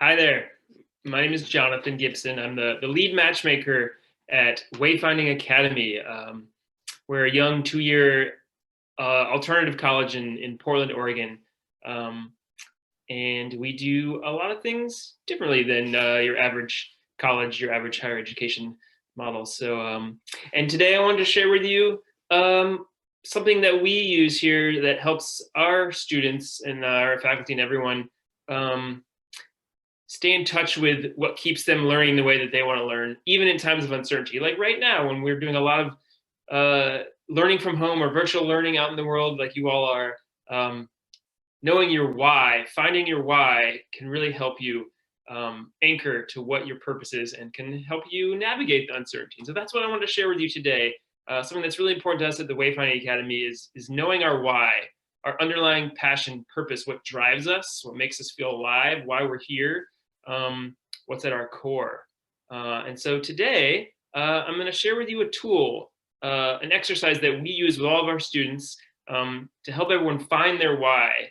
Hi there. My name is Jonathan Gibson. I'm the lead matchmaker at Wayfinding Academy. We're a young 2-year alternative college in Portland, Oregon. Um, and we do a lot of things differently than your average college, your average higher education model. And today I wanted to share with you something that we use here that helps our students and our faculty and everyone um, stay in touch with what keeps them learning the way that they want to learn, even in times of uncertainty. Like right now, when we're doing a lot of learning from home or virtual learning out in the world, like you all are, knowing your why, finding your why can really help you anchor to what your purpose is and can help you navigate the uncertainty. So that's what I wanted to share with you today. Something that's really important to us at the Wayfinding Academy is knowing our why, our underlying passion, purpose, what drives us, what makes us feel alive, why we're here, what's at our core. And so today, I'm going to share with you a tool, an exercise that we use with all of our students to help everyone find their why,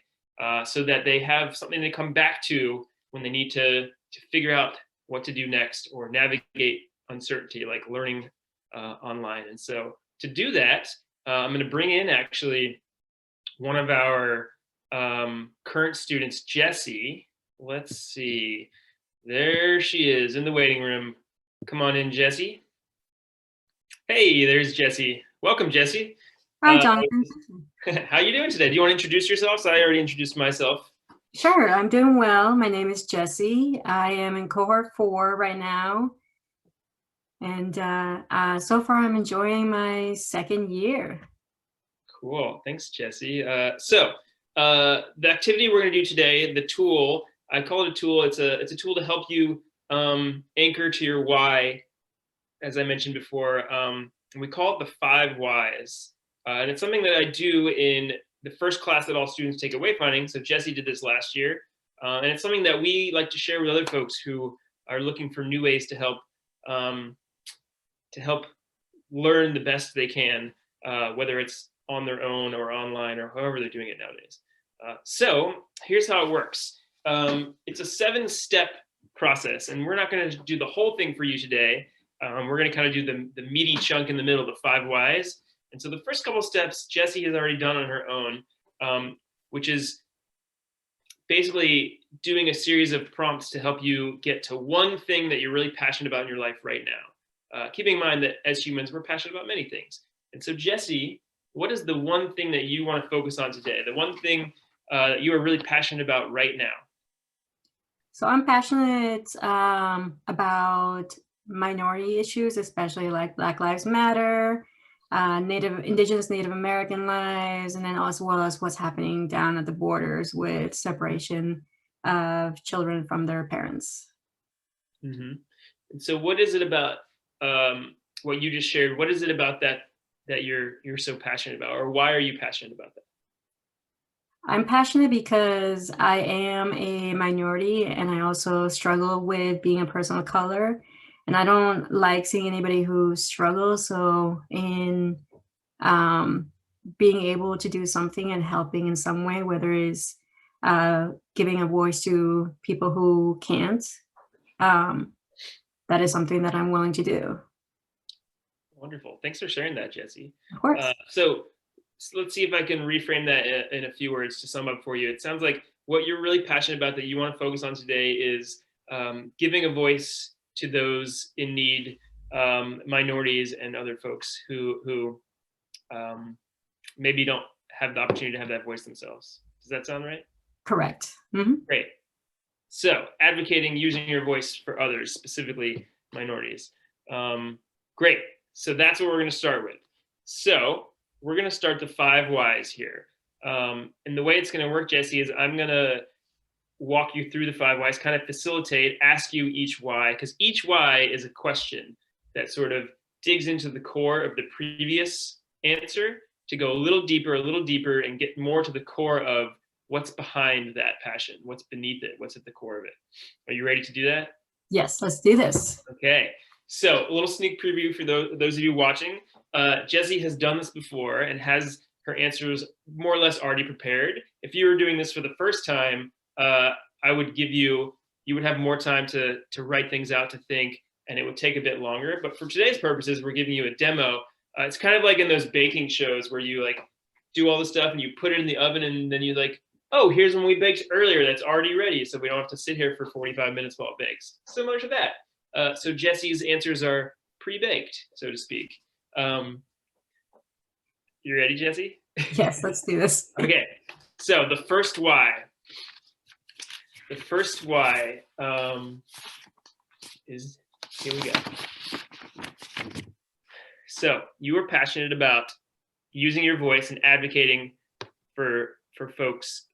so that they have something to come back to when they need to figure out what to do next or navigate uncertainty, like learning online. And so to do that, I'm going to bring in actually one of our current students, Jessie. Let's see. There she is in the waiting room. Come on in, Jessie. Hey, there's Jessie. Welcome, Jessie. Hi, Jonathan. How you doing today? Do you want to introduce yourself? So I already introduced myself. Sure, I'm doing well. My name is Jessie. I am in cohort 4 right now. And so far, I'm enjoying my second year. Cool. Thanks, Jessie. The activity we're going to do today, the tool, I call it a tool. It's a tool to help you anchor to your why, as I mentioned before. We call it the 5 whys. And it's something that I do in the first class that all students take at Wayfinding. So Jessie did this last year. And it's something that we like to share with other folks who are looking for new ways to help learn the best they can, whether it's on their own or online or however they're doing it nowadays. So here's how it works. It's a 7-step process, and we're not going to do the whole thing for you today. We're going to kind of do the meaty chunk in the middle, the 5 whys. And so the first couple steps Jessie has already done on her own, which is basically doing a series of prompts to help you get to one thing that you're really passionate about in your life right now. Keeping in mind that as humans, we're passionate about many things. And so Jessie, what is the one thing that you want to focus on today? The one thing that you are really passionate about right now? So I'm passionate about minority issues, especially like Black Lives Matter, Indigenous Native American lives, and then as well as what's happening down at the borders with separation of children from their parents. Mm-hmm. And so what is it about what you just shared? What is it about that you're so passionate about, or why are you passionate about that? I'm passionate because I am a minority and I also struggle with being a person of color. And I don't like seeing anybody who struggles. So in being able to do something and helping in some way, whether it's giving a voice to people who can't, that is something that I'm willing to do. Wonderful. Thanks for sharing that, Jessie. Of course. So let's see if I can reframe that in a few words to sum up for you. It sounds like what you're really passionate about that you want to focus on today is giving a voice to those in need, minorities and other folks who maybe don't have the opportunity to have that voice themselves. Does that sound right? Correct. Mm-hmm. Great. So advocating, using your voice for others, specifically minorities. Great. So that's what we're going to start with. So we're going to start the 5 whys here. And the way it's going to work, Jessie, is I'm going to walk you through the 5 whys, kind of facilitate, ask you each why, because each why is a question that sort of digs into the core of the previous answer to go a little deeper, and get more to the core of what's behind that passion, what's beneath it, what's at the core of it. Are you ready to do that? Yes, let's do this. Okay. So a little sneak preview for those of you watching. Jessie has done this before and has her answers more or less already prepared. If you were doing this for the first time, I would give you you would have more time to write things out, to think, and it would take a bit longer. But for today's purposes, we're giving you a demo. It's kind of like in those baking shows where you like do all the stuff and you put it in the oven, and then you like, oh, here's one we baked earlier that's already ready, so we don't have to sit here for 45 minutes while it bakes. Similar to that. So Jesse's answers are pre-baked, so to speak. You ready, Jesse? Yes, let's do this. Okay, so the first why. The first why is, here we go. So you are passionate about using your voice and advocating for folks,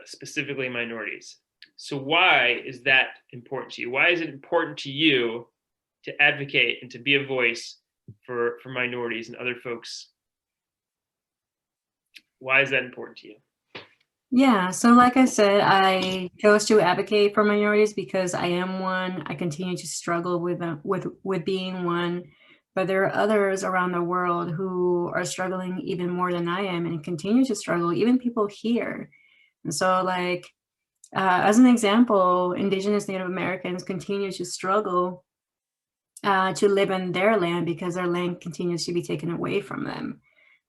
specifically minorities. So why is that important to you? Why is it important to you to advocate and to be a voice for minorities and other folks? Why is that important to you? Yeah, so like I said, I chose to advocate for minorities because I am one. I continue to struggle with being one, but there are others around the world who are struggling even more than I am and continue to struggle, even people here. And so, like, as an example, Indigenous Native Americans continue to struggle to live in their land because their land continues to be taken away from them.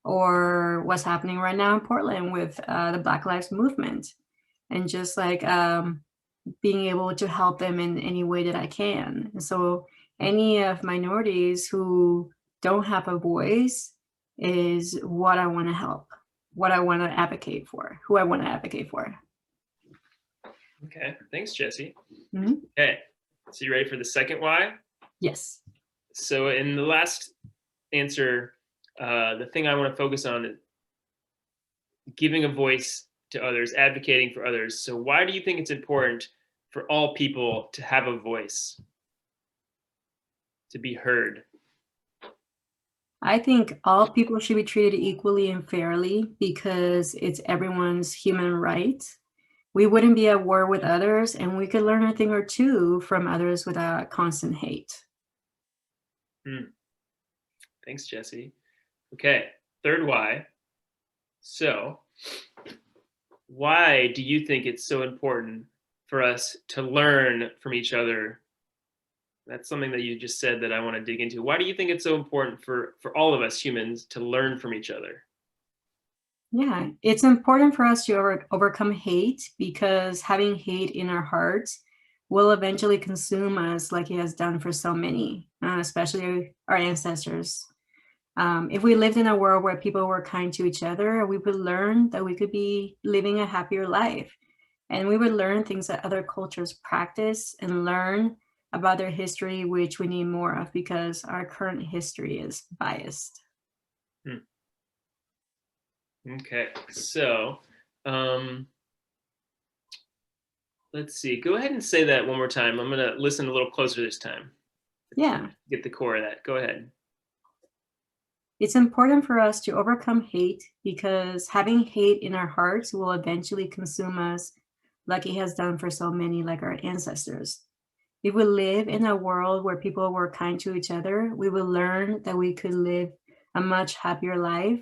Or what's happening right now in Portland with the Black Lives Movement, and just like being able to help them in any way that I can. And so any of minorities who don't have a voice is what I want to help, what I want to advocate for, who I want to advocate for. Okay, thanks, Jesse. Mm-hmm. Okay, so you ready for the second why? Yes. So in the last answer, the thing I want to focus on is giving a voice to others, advocating for others. So why do you think it's important for all people to have a voice, to be heard? I think all people should be treated equally and fairly because it's everyone's human right. We wouldn't be at war with others, and we could learn a thing or two from others without constant hate. Thanks, Jesse. Okay, third why. So, why do you think it's so important for us to learn from each other? That's something that you just said that I want to dig into. Why do you think it's so important for all of us humans to learn from each other? Yeah, it's important for us to overcome hate because having hate in our hearts will eventually consume us like it has done for so many, especially our ancestors. If we lived in a world where people were kind to each other, we would learn that we could be living a happier life. And we would learn things that other cultures practice and learn about their history, which we need more of because our current history is biased. Okay, so let's see. Go ahead and say that one more time. I'm going to listen a little closer this time. Yeah. Get the core of that. Go ahead. It's important for us to overcome hate because having hate in our hearts will eventually consume us like it has done for so many, like our ancestors. If we live in a world where people were kind to each other, we will learn that we could live a much happier life.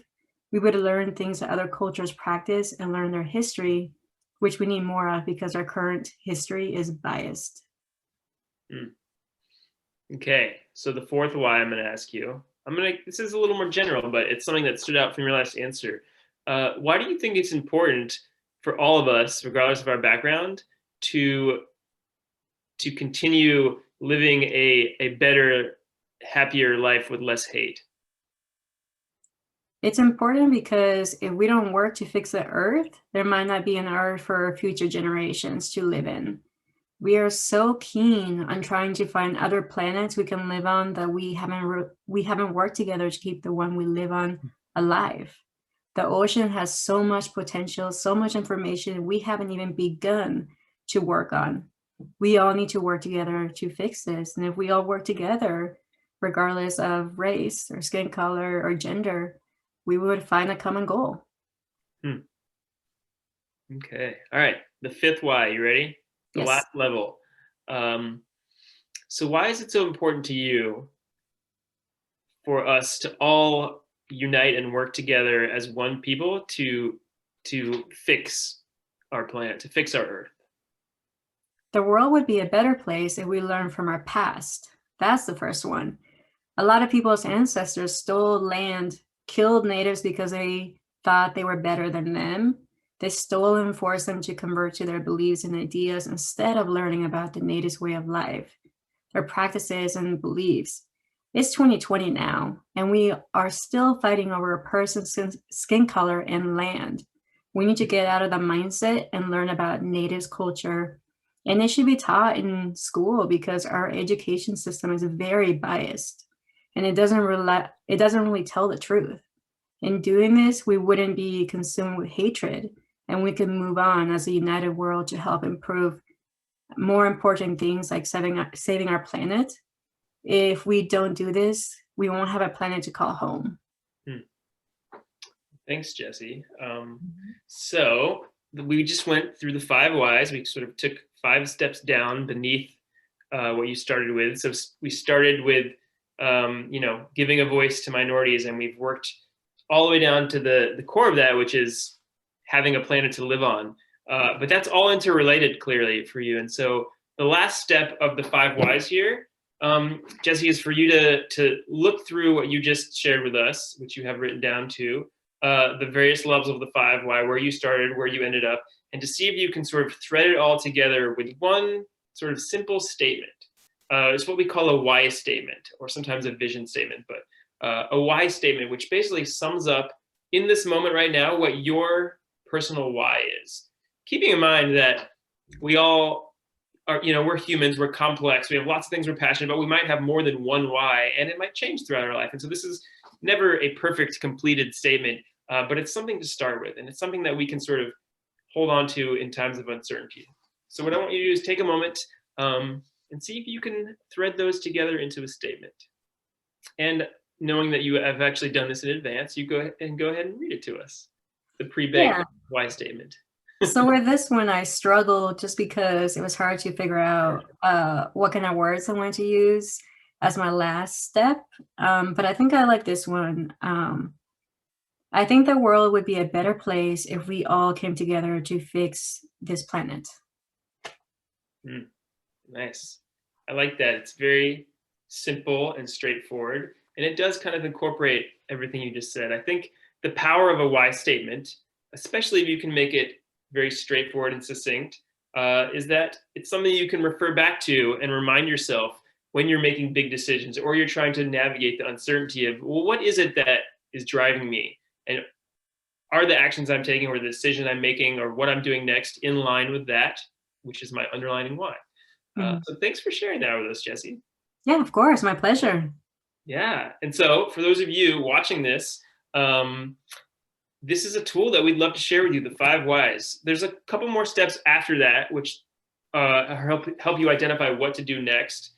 We would learn things that other cultures practice and learn their history, which we need more of because our current history is biased. Okay, so the fourth why I'm going to ask you. This is a little more general, but it's something that stood out from your last answer. Why do you think it's important for all of us, regardless of our background, to continue living a better, happier life with less hate? It's important because if we don't work to fix the earth, there might not be an earth for future generations to live in. We are so keen on trying to find other planets we can live on that we haven't worked together to keep the one we live on alive. The ocean has so much potential, so much information we haven't even begun to work on. We all need to work together to fix this. And if we all work together, regardless of race or skin color or gender, we would find a common goal. Okay. All right. The fifth why. You ready? The Yes. last level. So why is it so important to you for us to all unite and work together as one people to fix our planet, to fix our earth? The world would be a better place if we learn from our past. That's the first one. A lot of people's ancestors stole land, killed natives because they thought they were better than them. They stole and forced them to convert to their beliefs and ideas instead of learning about the natives' way of life, their practices and beliefs. It's 2020 now, and we are still fighting over a person's skin color and land. We need to get out of the mindset and learn about natives' culture. And it should be taught in school because our education system is very biased and it doesn't really tell the truth. In doing this, we wouldn't be consumed with hatred and we can move on as a united world to help improve more important things like saving our planet. If we don't do this, we won't have a planet to call home. Thanks, Jesse. So we just went through the 5 whys. We sort of took 5 steps down beneath what you started with. So we started with, giving a voice to minorities, and we've worked all the way down to the core of that, which is having a planet to live on. But that's all interrelated clearly for you. And so the last step of the 5 whys here, Jesse, is for you to look through what you just shared with us, which you have written down too, the various levels of the 5 why, where you started, where you ended up, and to see if you can sort of thread it all together with one sort of simple statement. It's what we call a why statement, or sometimes a vision statement, but a why statement, which basically sums up in this moment right now what your personal why is. Keeping in mind that we all are, we're humans, we're complex, we have lots of things we're passionate about, we might have more than one why, and it might change throughout our life. And so this is never a perfect, completed statement, but it's something to start with, and it's something that we can sort of hold on to in times of uncertainty. So what I want you to do is take a moment and see if you can thread those together into a statement. And knowing that you have actually done this in advance, you go ahead and read it to us, the pre-baked why statement. So with this one, I struggled just because it was hard to figure out what kind of words I wanted to use as my last step. But I think I like this one. I think the world would be a better place if we all came together to fix this planet. Nice. I like that. It's very simple and straightforward, and it does kind of incorporate everything you just said. I think the power of a why statement, especially if you can make it very straightforward and succinct, is that it's something you can refer back to and remind yourself when you're making big decisions or you're trying to navigate the uncertainty of, well, what is it that is driving me? And are the actions I'm taking or the decision I'm making or what I'm doing next in line with that, which is my underlining why? So thanks for sharing that with us, Jesse. Yeah, of course. My pleasure. Yeah. And so for those of you watching this, this is a tool that we'd love to share with you, the 5 whys. There's a couple more steps after that, which help you identify what to do next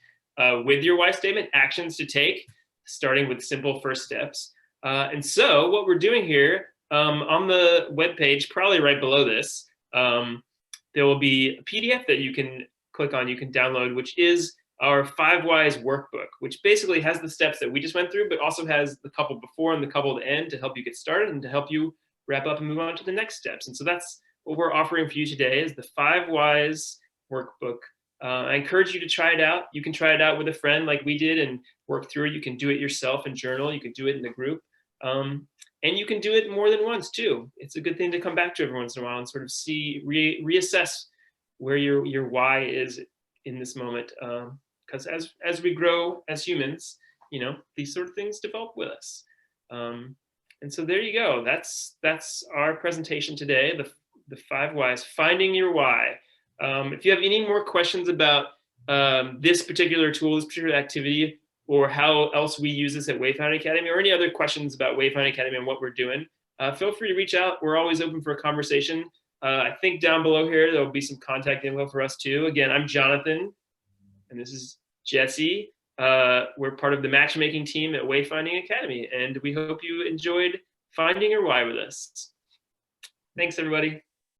with your why statement, actions to take, starting with simple first steps. And so what we're doing here on the webpage, probably right below this, there will be a PDF that you can click on, you can download, which is our 5 whys workbook, which basically has the steps that we just went through, but also has the couple before and the couple at the end to help you get started and to help you wrap up and move on to the next steps. And so that's what we're offering for you today is the 5 whys workbook. I encourage you to try it out. You can try it out with a friend like we did and work through it. You can do it yourself and journal. You can do it in a group. And you can do it more than once too. It's a good thing to come back to every once in a while and sort of see, reassess where your why is in this moment. Because as we grow as humans, these sort of things develop with us. And so there you go. That's our presentation today, the 5 whys, finding your why. If you have any more questions about this particular tool, this particular activity, or how else we use this at Wayfinding Academy, or any other questions about Wayfinding Academy and what we're doing, feel free to reach out. We're always open for a conversation. I think down below here, there'll be some contact info for us too. Again, I'm Jonathan, and this is Jesse. We're part of the matchmaking team at Wayfinding Academy, and we hope you enjoyed finding your why with us. Thanks, everybody.